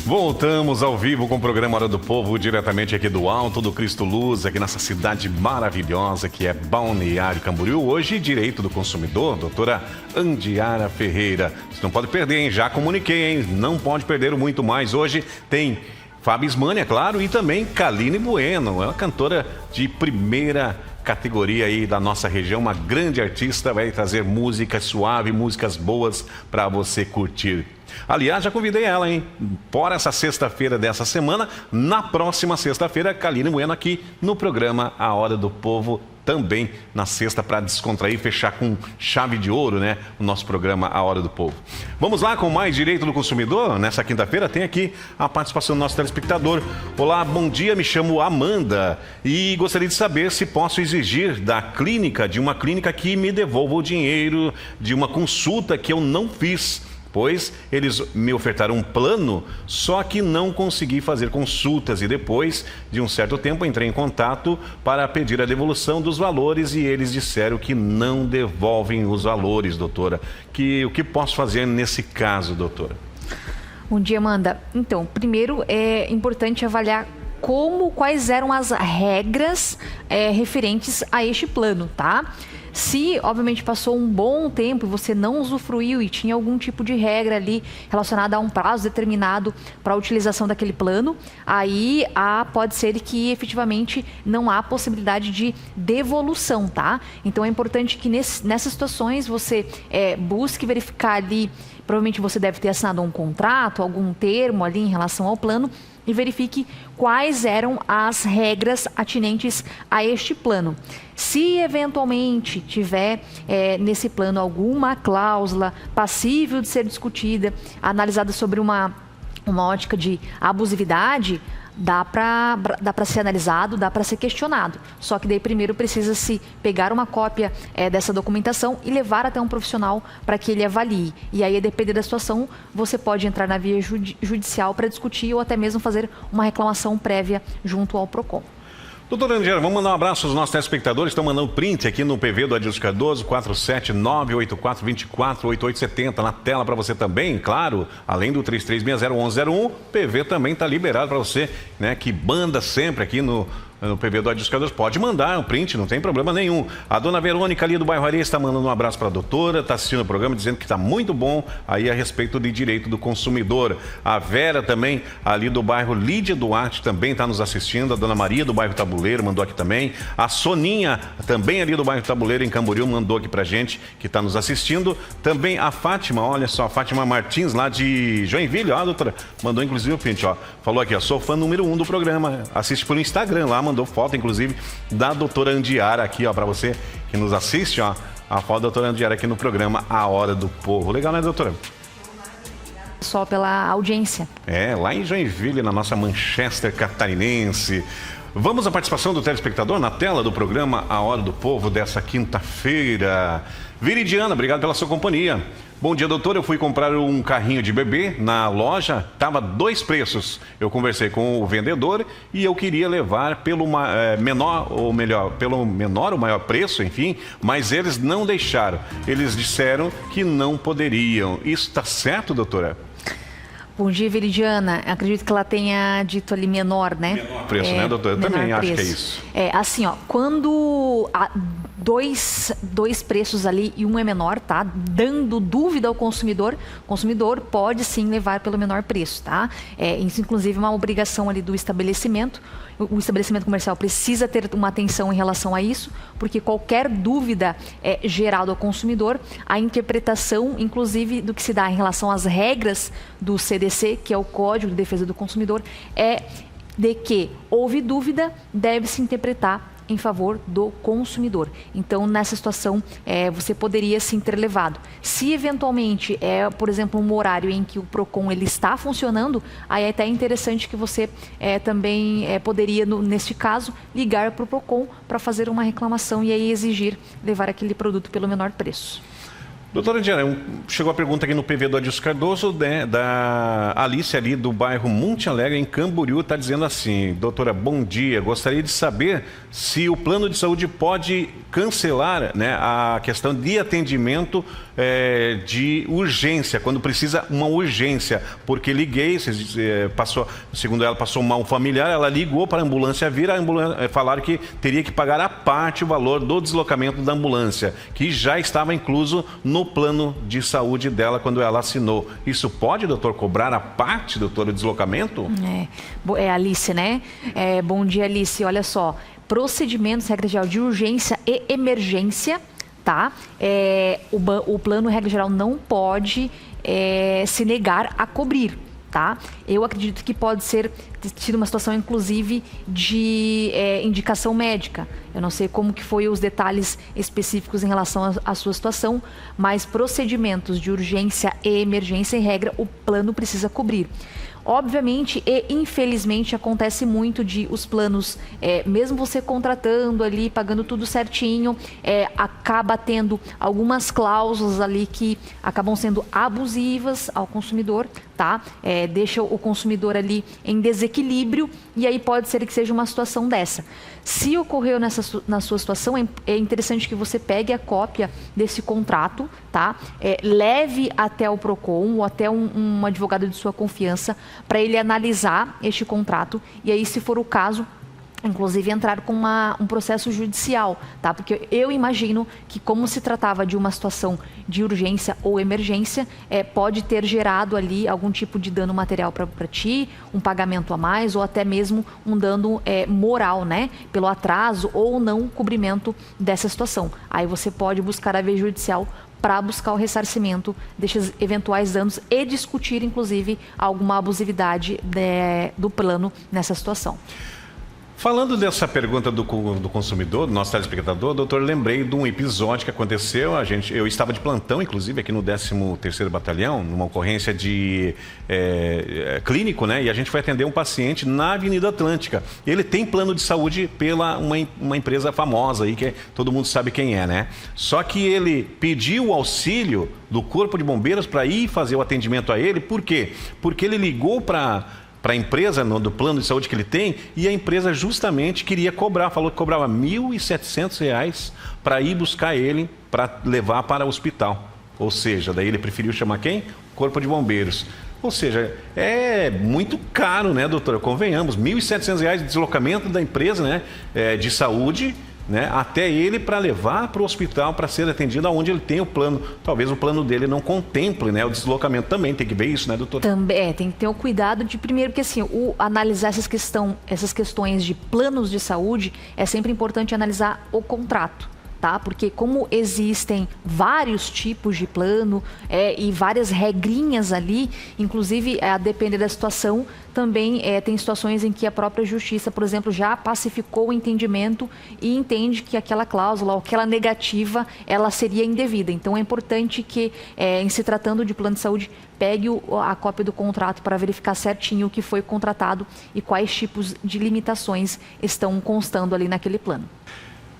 Voltamos ao vivo com o programa Hora do Povo, diretamente aqui do Alto do Cristo Luz, aqui nessa cidade maravilhosa que é Balneário Camboriú. Hoje, Direito do Consumidor, doutora Andiara Ferreira. Você não pode perder, hein? Já comuniquei, hein? Não pode perder o muito mais. Hoje tem Fábio Ismani, é claro, e também Kaline Bueno, é uma cantora de primeira categoria aí da nossa região, uma grande artista, vai trazer música suave, músicas boas para você curtir. Aliás, já convidei ela, hein? Por essa sexta-feira dessa semana, na próxima sexta-feira, Kaline Bueno aqui no programa A Hora do Povo, também na sexta, para descontrair, fechar com chave de ouro, né? O nosso programa A Hora do Povo. Vamos lá com mais Direito do Consumidor? Nessa quinta-feira tem aqui a participação do nosso telespectador. Olá, bom dia, me chamo Amanda e gostaria de saber se posso exigir da clínica, de uma clínica que me devolva o dinheiro de uma consulta que eu não fiz. Pois eles me ofertaram um plano, só que não consegui fazer consultas e depois de um certo tempo entrei em contato para pedir a devolução dos valores e eles disseram que não devolvem os valores, doutora. O que posso fazer nesse caso, doutora? Bom dia, Amanda. Então, primeiro é importante avaliar quais eram as regras referentes a este plano, tá? Se, obviamente, passou um bom tempo e você não usufruiu e tinha algum tipo de regra ali relacionada a um prazo determinado para a utilização daquele plano, aí pode ser que efetivamente não há possibilidade de devolução, tá? Então é importante que nessas situações você busque verificar ali, provavelmente você deve ter assinado um contrato, algum termo ali em relação ao plano, e verifique quais eram as regras atinentes a este plano. Se eventualmente tiver nesse plano alguma cláusula passível de ser discutida, analisada sobre uma ótica de abusividade, dá para ser analisado, dá para ser questionado. Só que daí primeiro precisa-se pegar uma cópia dessa documentação e levar até um profissional para que ele avalie. E aí, a depender da situação, você pode entrar na via judicial para discutir ou até mesmo fazer uma reclamação prévia junto ao PROCON. Doutora Andiara, vamos mandar um abraço aos nossos telespectadores. Estão mandando print aqui no PV do Adilson Cardoso, 47984248870 na tela para você também, claro. Além do 33601101, PV também está liberado para você, né, que manda sempre aqui no PV do Adilson Cardoso. Pode mandar um print, não tem problema nenhum. A dona Verônica ali do bairro Areia está mandando um abraço para a doutora, está assistindo o programa, dizendo que está muito bom aí a respeito de direito do consumidor. A Vera também, ali do bairro Lídia Duarte, também está nos assistindo. A dona Maria do bairro Tabuleiro mandou aqui também. A Soninha, também ali do bairro Tabuleiro, em Camboriú, mandou aqui para gente, que está nos assistindo. Também a Fátima, olha só, a Fátima Martins, lá de Joinville, ó, doutora, mandou inclusive o print, ó. Falou aqui, ó, sou fã número 1 do programa, assiste pelo Instagram lá, mandou foto, inclusive, da doutora Andiara aqui, ó, para você que nos assiste, ó, a foto da doutora Andiara aqui no programa A Hora do Povo. Legal, né, doutora? Só pela audiência. Lá em Joinville, na nossa Manchester catarinense. Vamos à participação do telespectador na tela do programa A Hora do Povo dessa quinta-feira. Viridiana, obrigado pela sua companhia. Bom dia, doutor. Eu fui comprar um carrinho de bebê na loja, estava 2 preços. Eu conversei com o vendedor e eu queria levar pelo menor ou maior preço, enfim, mas eles não deixaram. Eles disseram que não poderiam. Isso está certo, doutora? Bom dia, Veridiana. Acredito que ela tenha dito ali menor, né? Menor preço, né, doutora? Eu também acho que é isso. Assim, ó, quando há dois preços ali e um é menor, tá? Dando dúvida ao consumidor, o consumidor pode sim levar pelo menor preço, tá? Isso, inclusive, é uma obrigação ali do estabelecimento. O estabelecimento comercial precisa ter uma atenção em relação a isso, porque qualquer dúvida gerada ao consumidor, a interpretação, inclusive, do que se dá em relação às regras do CDC, que é o Código de Defesa do Consumidor, é de que houve dúvida, deve-se interpretar em favor do consumidor. Então, nessa situação, você poderia sim ter levado. Se eventualmente por exemplo, um horário em que o PROCON ele está funcionando, aí é até interessante que você também poderia, neste caso, ligar para o PROCON para fazer uma reclamação e aí exigir levar aquele produto pelo menor preço. Doutora Diana, chegou a pergunta aqui no PV do Adilson Cardoso, né, da Alice ali do bairro Monte Alegre, em Camboriú, está dizendo assim: doutora, bom dia, gostaria de saber se o plano de saúde pode cancelar, né, a questão de atendimento de urgência, quando precisa uma urgência, porque liguei, segundo ela, passou mal um familiar, ela ligou para a ambulância vir, a ambulância falaram que teria que pagar à parte o valor do deslocamento da ambulância, que já estava incluso no plano de saúde dela quando ela assinou. Isso pode, doutor, cobrar a parte, doutor, o deslocamento? É Alice, né? Bom dia, Alice. Olha só, procedimentos, regra geral de urgência e emergência, tá? O plano, regra geral, não pode se negar a cobrir, tá? Eu acredito que pode ser tido uma situação, inclusive, de indicação médica. Eu não sei como que foi os detalhes específicos em relação à sua situação, mas procedimentos de urgência e emergência, em regra, o plano precisa cobrir. Obviamente e infelizmente acontece muito de os planos, mesmo você contratando ali, pagando tudo certinho, acaba tendo algumas cláusulas ali que acabam sendo abusivas ao consumidor, tá? Deixa o consumidor ali em desequilíbrio e aí pode ser que seja uma situação dessa. Se ocorreu na sua situação, é interessante que você pegue a cópia desse contrato, tá? Leve até o PROCON ou até um advogado de sua confiança para ele analisar este contrato e aí, se for o caso, inclusive entrar com um processo judicial, tá? Porque eu imagino que, como se tratava de uma situação de urgência ou emergência, pode ter gerado ali algum tipo de dano material para ti, um pagamento a mais ou até mesmo um dano moral, né? Pelo atraso ou não cobrimento dessa situação. Aí você pode buscar a via judicial para buscar o ressarcimento desses eventuais danos e discutir, inclusive, alguma abusividade do plano nessa situação. Falando dessa pergunta do consumidor, do nosso telespectador, doutor, lembrei de um episódio que aconteceu. Eu estava de plantão, inclusive, aqui no 13º Batalhão, numa ocorrência de clínico, né? E a gente foi atender um paciente na Avenida Atlântica. Ele tem plano de saúde pela uma empresa famosa aí, que todo mundo sabe quem é, né? Só que ele pediu o auxílio do Corpo de Bombeiros para ir fazer o atendimento a ele. Por quê? Porque ele ligou para a empresa, do plano de saúde que ele tem, e a empresa justamente queria cobrar, falou que cobrava R$ 1.700 para ir buscar ele, para levar para o hospital. Ou seja, daí ele preferiu chamar quem? Corpo de Bombeiros. Ou seja, é muito caro, né, doutora? Convenhamos, R$ 1.700 de deslocamento da empresa, né, de saúde, né, até ele para levar para o hospital para ser atendido aonde ele tem o plano. Talvez o plano dele não contemple, né, o deslocamento também. Tem que ver isso, né, doutor? Também tem que ter o cuidado de, primeiro, porque assim, analisar essas questões de planos de saúde, é sempre importante analisar o contrato. Tá? Porque como existem vários tipos de plano e várias regrinhas ali, inclusive a depender da situação, também tem situações em que a própria justiça, por exemplo, já pacificou o entendimento e entende que aquela cláusula ou aquela negativa, ela seria indevida. Então é importante que, em se tratando de plano de saúde, pegue a cópia do contrato para verificar certinho o que foi contratado e quais tipos de limitações estão constando ali naquele plano.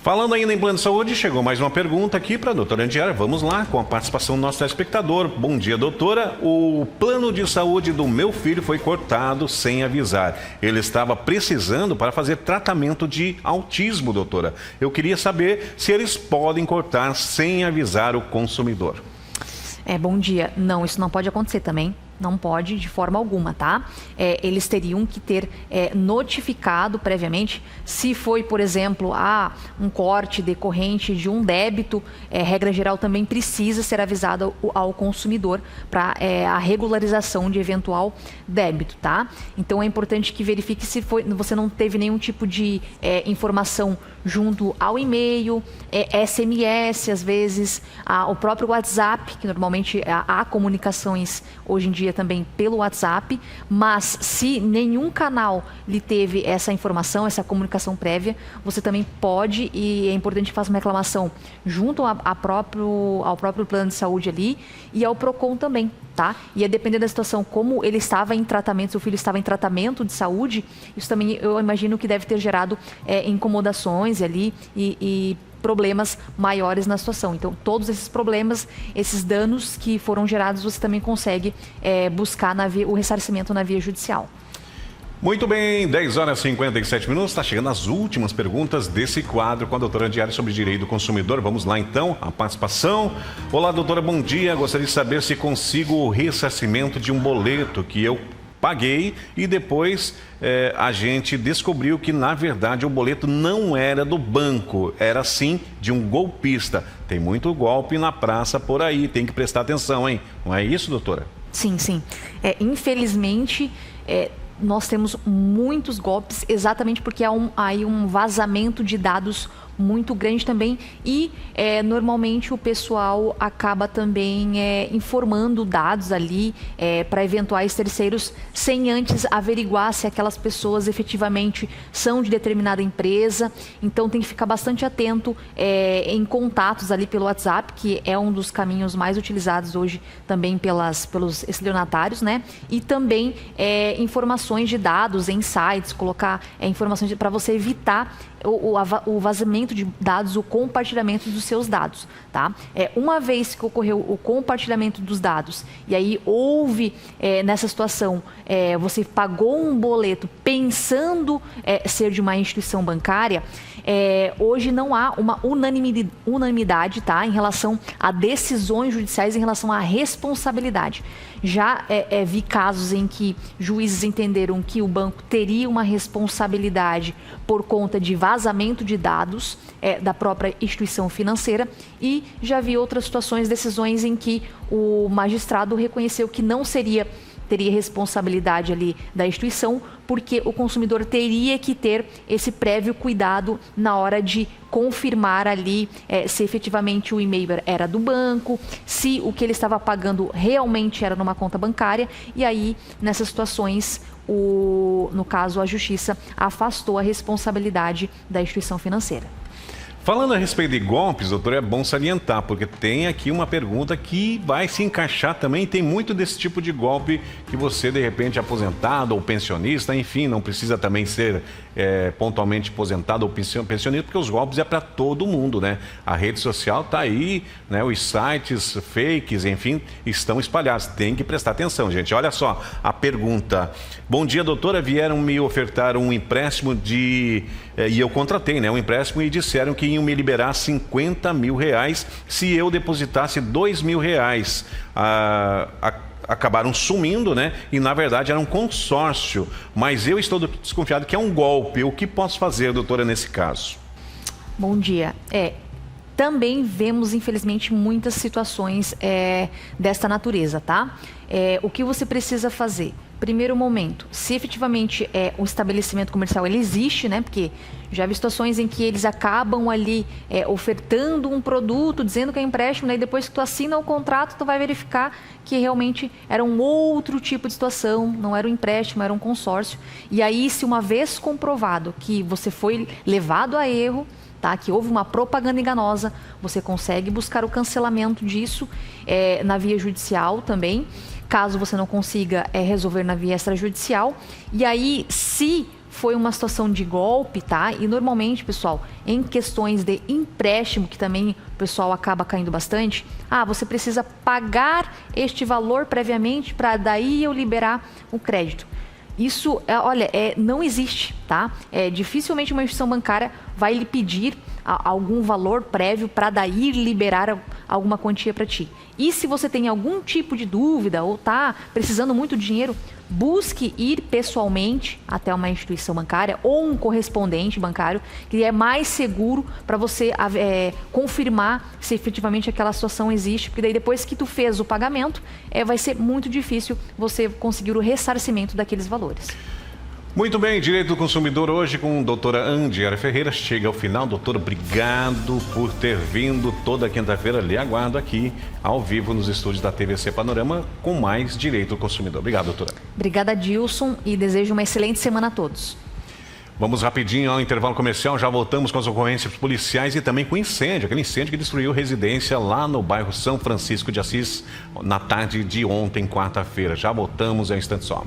Falando ainda em plano de saúde, chegou mais uma pergunta aqui para a doutora Andiara. Vamos lá, com a participação do nosso telespectador. Bom dia, doutora. O plano de saúde do meu filho foi cortado sem avisar. Ele estava precisando para fazer tratamento de autismo, doutora. Eu queria saber se eles podem cortar sem avisar o consumidor. Bom dia. Não, isso não pode acontecer também. Não pode de forma alguma, tá? Eles teriam que ter notificado previamente se foi, por exemplo, um corte decorrente de um débito. Regra geral também precisa ser avisado ao consumidor para a regularização de eventual débito, tá? Então é importante que verifique se você não teve nenhum tipo de informação junto ao e-mail, SMS, às vezes, o próprio WhatsApp, que normalmente há comunicações hoje em dia também pelo WhatsApp, mas se nenhum canal lhe teve essa informação, essa comunicação prévia, você também pode, e é importante que faça uma reclamação junto ao próprio plano de saúde ali e ao PROCON também, tá? E a depender da situação, como ele estava em tratamento, seu filho estava em tratamento de saúde, isso também eu imagino que deve ter gerado incomodações ali e problemas maiores na situação. Então, todos esses problemas, esses danos que foram gerados, você também consegue buscar o ressarcimento na via judicial. Muito bem, 10 horas e 57 minutos, está chegando as últimas perguntas desse quadro com a doutora Andiara sobre direito do consumidor. Vamos lá então, a participação. Olá, doutora, bom dia. Gostaria de saber se consigo o ressarcimento de um boleto que eu paguei e depois a gente descobriu que, na verdade, o boleto não era do banco, era sim de um golpista. Tem muito golpe na praça por aí, tem que prestar atenção, hein? Não é isso, doutora? Sim, sim. Infelizmente, nós temos muitos golpes exatamente porque há aí um vazamento de dados muito grande também e normalmente o pessoal acaba também informando dados ali para eventuais terceiros sem antes averiguar se aquelas pessoas efetivamente são de determinada empresa. Então tem que ficar bastante atento em contatos ali pelo WhatsApp, que é um dos caminhos mais utilizados hoje também pelos estelionatários, né? E também informações de dados em sites, colocar informações para você evitar o vazamento de dados, o compartilhamento dos seus dados, tá? Uma vez que ocorreu o compartilhamento dos dados e aí houve nessa situação, você pagou um boleto pensando ser de uma instituição bancária, hoje não há uma unanimidade, tá? Em relação a decisões judiciais, em relação à responsabilidade. Já vi casos em que juízes entenderam que o banco teria uma responsabilidade por conta de vazamento de dados da própria instituição financeira e já vi outras situações, decisões em que o magistrado reconheceu que não teria responsabilidade ali da instituição, porque o consumidor teria que ter esse prévio cuidado na hora de confirmar ali se efetivamente o e-mail era do banco, se o que ele estava pagando realmente era numa conta bancária, e aí nessas situações no caso a justiça afastou a responsabilidade da instituição financeira. Falando a respeito de golpes, doutor, é bom salientar, porque tem aqui uma pergunta que vai se encaixar também. Tem muito desse tipo de golpe que você, de repente, aposentado ou pensionista, enfim, não precisa também ser pontualmente aposentado ou pensionista, porque os golpes é para todo mundo, né? A rede social está aí, né? Os sites fakes, enfim, estão espalhados. Tem que prestar atenção, gente. Olha só a pergunta. Bom dia, doutora. Vieram me ofertar um empréstimo e eu contratei, né? Um empréstimo e disseram que iam me liberar 50 mil reais se eu depositasse 2 mil reais. Acabaram sumindo, né? E na verdade era um consórcio, mas eu estou desconfiado que é um golpe. O que posso fazer, doutora, nesse caso? Bom dia. Também vemos, infelizmente, muitas situações desta natureza, tá? O que você precisa fazer? Primeiro momento, se efetivamente o estabelecimento comercial ele existe, né? Porque já vi situações em que eles acabam ali ofertando um produto, dizendo que é empréstimo, né? E depois que tu assina o contrato, tu vai verificar que realmente era um outro tipo de situação, não era um empréstimo, era um consórcio. E aí, se uma vez comprovado que você foi levado a erro, tá? Que houve uma propaganda enganosa, você consegue buscar o cancelamento disso na via judicial também, caso você não consiga resolver na via extrajudicial. E aí, se foi uma situação de golpe, tá? E normalmente, pessoal, em questões de empréstimo, que também o pessoal acaba caindo bastante, você precisa pagar este valor previamente para daí eu liberar o crédito. Isso, olha, não existe, tá? Dificilmente uma instituição bancária vai lhe pedir algum valor prévio para daí liberar alguma quantia para ti. E se você tem algum tipo de dúvida ou está precisando muito de dinheiro, busque ir pessoalmente até uma instituição bancária ou um correspondente bancário, que é mais seguro para você confirmar se efetivamente aquela situação existe, porque daí depois que tu fez o pagamento, vai ser muito difícil você conseguir o ressarcimento daqueles valores. Muito bem, Direito do Consumidor hoje com a doutora Andiara Ferreira chega ao final. Doutora, obrigado por ter vindo toda quinta-feira. Lhe aguardo aqui ao vivo nos estúdios da TVC Panorama com mais Direito do Consumidor. Obrigado, doutora. Obrigada, Dilson, e desejo uma excelente semana a todos. Vamos rapidinho ao intervalo comercial, já voltamos com as ocorrências policiais e também com incêndio, aquele incêndio que destruiu residência lá no bairro São Francisco de Assis na tarde de ontem, quarta-feira. Já voltamos em um instante só.